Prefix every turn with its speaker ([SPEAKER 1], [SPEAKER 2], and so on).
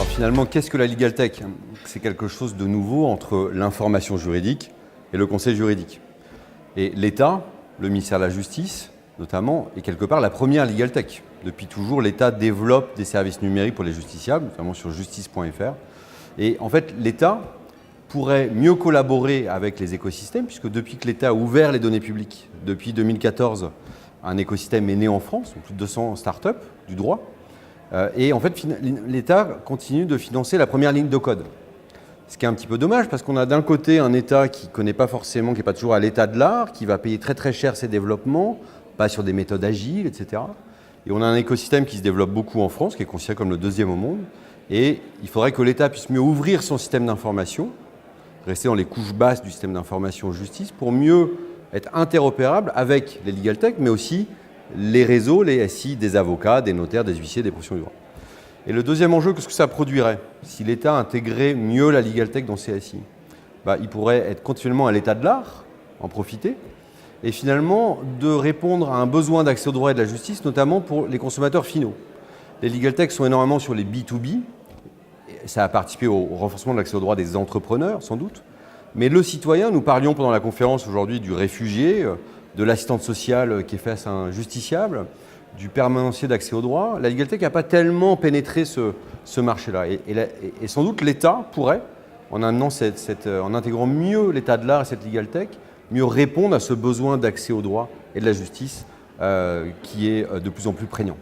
[SPEAKER 1] Alors finalement, qu'est-ce que la Legal Tech? C'est quelque chose de nouveau entre l'information juridique et le conseil juridique. Et l'État, le ministère de la Justice notamment, est quelque part la première Legal Tech. Depuis toujours, l'État développe des services numériques pour les justiciables, notamment sur justice.fr. Et en fait, l'État pourrait mieux collaborer avec les écosystèmes, puisque depuis que l'État a ouvert les données publiques, depuis 2014, un écosystème est né en France, plus de 200 startups du droit. Et en fait, l'État continue de financer la première ligne de code. Ce qui est un petit peu dommage, parce qu'on a d'un côté un État qui ne connaît pas forcément, qui n'est pas toujours à l'état de l'art, qui va payer très très cher ses développements, pas sur des méthodes agiles, etc. Et on a un écosystème qui se développe beaucoup en France, qui est considéré comme le deuxième au monde. Et il faudrait que l'État puisse mieux ouvrir son système d'information, rester dans les couches basses du système d'information justice, pour mieux être interopérable avec les legal tech, mais aussi les réseaux, les SI des avocats, des notaires, des huissiers, des professions du droit. Et le deuxième enjeu, qu'est-ce que ça produirait? Si l'État intégrait mieux la legal tech dans ses SI, il pourrait être continuellement à l'état de l'art, en profiter, et finalement de répondre à un besoin d'accès au droit et de la justice, notamment pour les consommateurs finaux. Les legal tech sont énormément sur les B2B, ça a participé au renforcement de l'accès au droit des entrepreneurs, sans doute, mais le citoyen, nous parlions pendant la conférence aujourd'hui du réfugié, de l'assistante sociale qui est face à un justiciable, du permanencier d'accès au droit. La Legal Tech n'a pas tellement pénétré ce marché-là. Et sans doute l'État pourrait, en intégrant mieux l'état de l'art et cette Legal Tech, mieux répondre à ce besoin d'accès au droit et de la justice qui est de plus en plus prégnant.